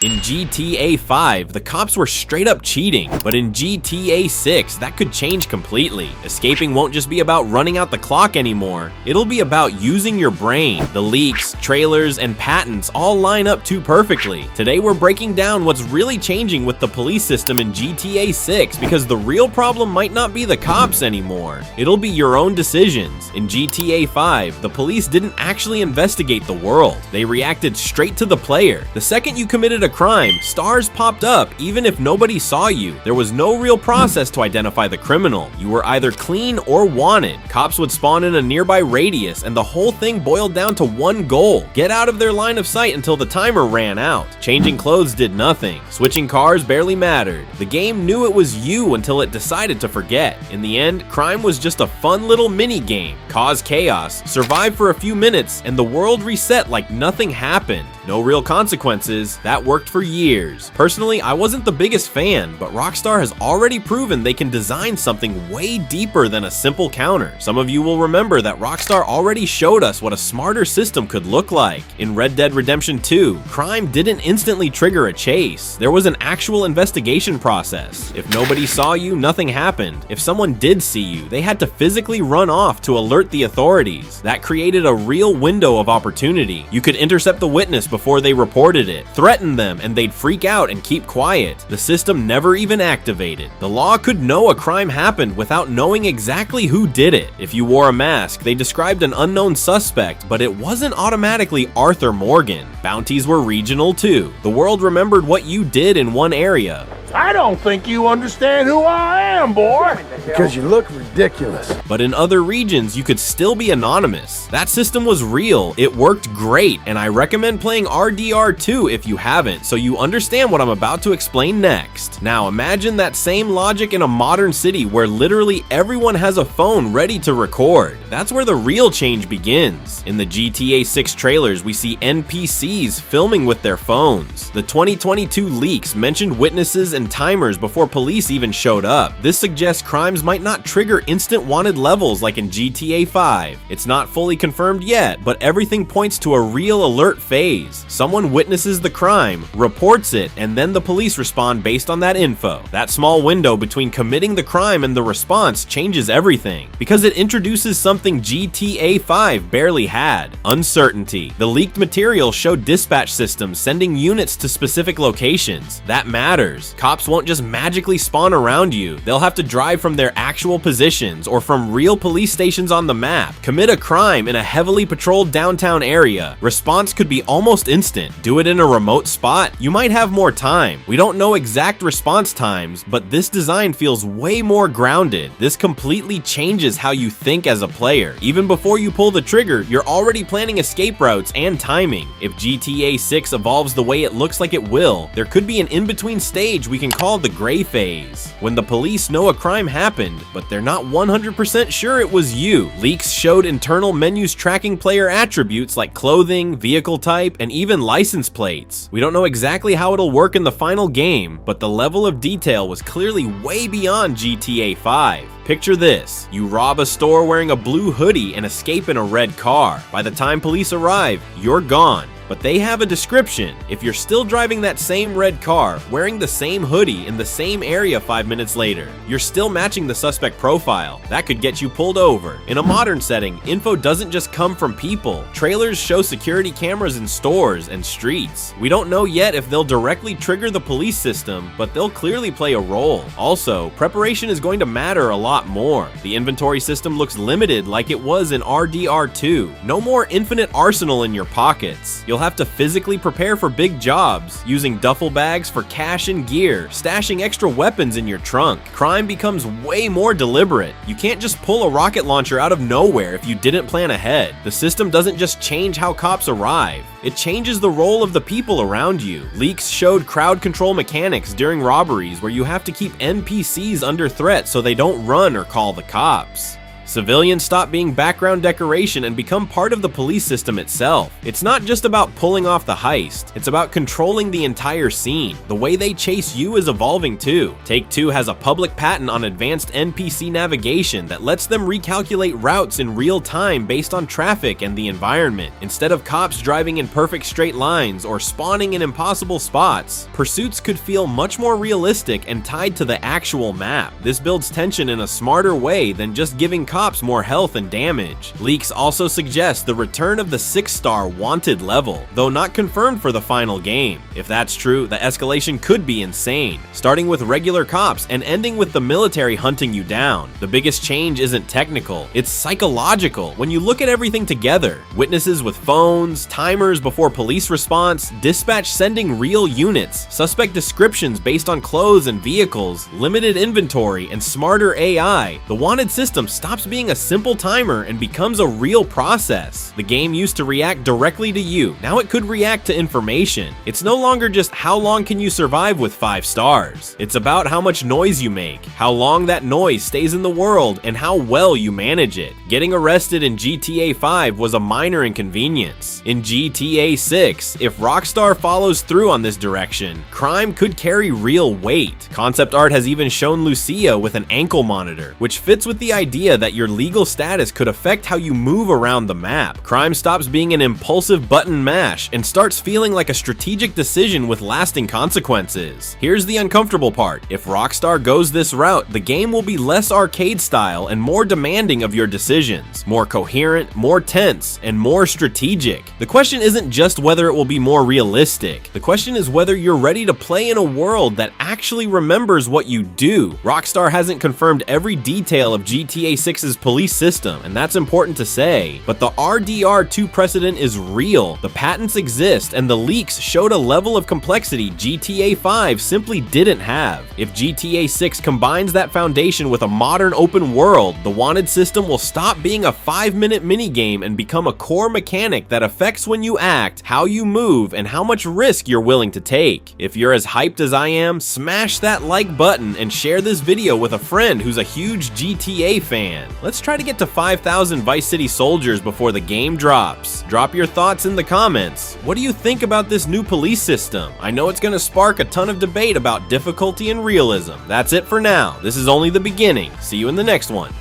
In GTA 5, the cops were straight up cheating, but in GTA 6, that could change completely. Escaping won't just be about running out the clock anymore, it'll be about using your brain. The leaks, trailers, and patents all line up too perfectly. Today we're breaking down what's really changing with the police system in GTA 6, because the real problem might not be the cops anymore, it'll be your own decisions. In GTA 5, the police didn't actually investigate the world, they reacted straight to the player. The second you committed a crime, stars popped up even if nobody saw you. There was no real process to identify the criminal. You were either clean or wanted. Cops would spawn in a nearby radius, and the whole thing boiled down to one goal: get out of their line of sight until the timer ran out. Changing clothes did nothing. Switching cars barely mattered. The game knew it was you until it decided to forget. In the end, crime was just a fun little mini game. Cause chaos, survive for a few minutes, and the world reset like nothing happened. No real consequences. That worked for years. Personally, I wasn't the biggest fan, but Rockstar has already proven they can design something way deeper than a simple counter. Some of you will remember that Rockstar already showed us what a smarter system could look like. In Red Dead Redemption 2, crime didn't instantly trigger a chase. There was an actual investigation process. If nobody saw you, nothing happened. If someone did see you, they had to physically run off to alert the authorities. That created a real window of opportunity. You could intercept the witness before they reported it, threaten them, and they'd freak out and keep quiet. The system never even activated. The law could know a crime happened without knowing exactly who did it. If you wore a mask, they described an unknown suspect, but it wasn't automatically Arthur Morgan. Bounties were regional too. The world remembered what you did in one area. I don't think you understand who I am, boy. Because you look ridiculous. But in other regions, you could still be anonymous. That system was real, it worked great, and I recommend playing RDR2 if you haven't, so you understand what I'm about to explain next. Now imagine that same logic in a modern city where literally everyone has a phone ready to record. That's where the real change begins. In the GTA 6 trailers, we see NPCs filming with their phones. The 2022 leaks mentioned witnesses and timers before police even showed up. This suggests crimes might not trigger instant wanted levels like in GTA 5. It's not fully confirmed yet, but everything points to a real alert phase. Someone witnesses the crime, reports it, and then the police respond based on that info. That small window between committing the crime and the response changes everything, because it introduces something GTA 5 barely had: uncertainty. The leaked material showed dispatch systems sending units to specific locations. That matters. Cops won't just magically spawn around you. They'll have to drive from their actual positions or from real police stations on the map. Commit a crime in a heavily patrolled downtown area. Response could be almost instant. Do it in a remote spot? You might have more time. We don't know exact response times, but this design feels way more grounded. This completely changes how you think as a player. Even before you pull the trigger, you're already planning escape routes and timing. If GTA 6 evolves the way it looks like it will, there could be an in-between stage we can call the gray phase, when the police know a crime happened, but they're not 100% sure it was you. Leaks showed internal menus tracking player attributes like clothing, vehicle type, and even license plates. We don't know exactly how it'll work in the final game, but the level of detail was clearly way beyond GTA 5. Picture this: you rob a store wearing a blue hoodie and escape in a red car. By the time police arrive, you're gone. But they have a description. If you're still driving that same red car, wearing the same hoodie in the same area 5 minutes later, you're still matching the suspect profile. That could get you pulled over. In a modern setting, info doesn't just come from people. Trailers show security cameras in stores and streets. We don't know yet if they'll directly trigger the police system, but they'll clearly play a role. Also, preparation is going to matter a lot more. The inventory system looks limited like it was in RDR2. No more infinite arsenal in your pockets. You'll have to physically prepare for big jobs, using duffel bags for cash and gear, stashing extra weapons in your trunk. Crime becomes way more deliberate. You can't just pull a rocket launcher out of nowhere if you didn't plan ahead. The system doesn't just change how cops arrive, it changes the role of the people around you. Leaks showed crowd control mechanics during robberies where you have to keep NPCs under threat so they don't run or call the cops. Civilians stop being background decoration and become part of the police system itself. It's not just about pulling off the heist, it's about controlling the entire scene. The way they chase you is evolving too. Take-Two has a public patent on advanced NPC navigation that lets them recalculate routes in real time based on traffic and the environment. Instead of cops driving in perfect straight lines or spawning in impossible spots, pursuits could feel much more realistic and tied to the actual map. This builds tension in a smarter way than just giving cops more health and damage. Leaks also suggest the return of the 6-star wanted level, though not confirmed for the final game. If that's true, the escalation could be insane, starting with regular cops and ending with the military hunting you down. The biggest change isn't technical, it's psychological when you look at everything together. Witnesses with phones, timers before police response, dispatch sending real units, suspect descriptions based on clothes and vehicles, limited inventory, and smarter AI. The wanted system stops being a simple timer and becomes a real process. The game used to react directly to you, now it could react to information. It's no longer just how long can you survive with 5 stars. It's about how much noise you make, how long that noise stays in the world, and how well you manage it. Getting arrested in GTA 5 was a minor inconvenience. In GTA 6, if Rockstar follows through on this direction, crime could carry real weight. Concept art has even shown Lucia with an ankle monitor, which fits with the idea that your legal status could affect how you move around the map. Crime stops being an impulsive button mash and starts feeling like a strategic decision with lasting consequences. Here's the uncomfortable part. If Rockstar goes this route, the game will be less arcade style and more demanding of your decisions, more coherent, more tense, and more strategic. The question isn't just whether it will be more realistic. The question is whether you're ready to play in a world that actually remembers what you do. Rockstar hasn't confirmed every detail of GTA 6's police system, and that's important to say, but the RDR2 precedent is real. The patents exist, and the leaks showed a level of complexity GTA 5 simply didn't have. If GTA 6 combines that foundation with a modern open world, the wanted system will stop being a 5-minute minigame and become a core mechanic that affects when you act, how you move, and how much risk you're willing to take. If you're as hyped as I am, smash that like button and share this video with a friend who's a huge GTA fan. Let's try to get to 5,000 Vice City soldiers before the game drops. Drop your thoughts in the comments. What do you think about this new police system? I know it's gonna spark a ton of debate about difficulty and realism. That's it for now. This is only the beginning. See you in the next one.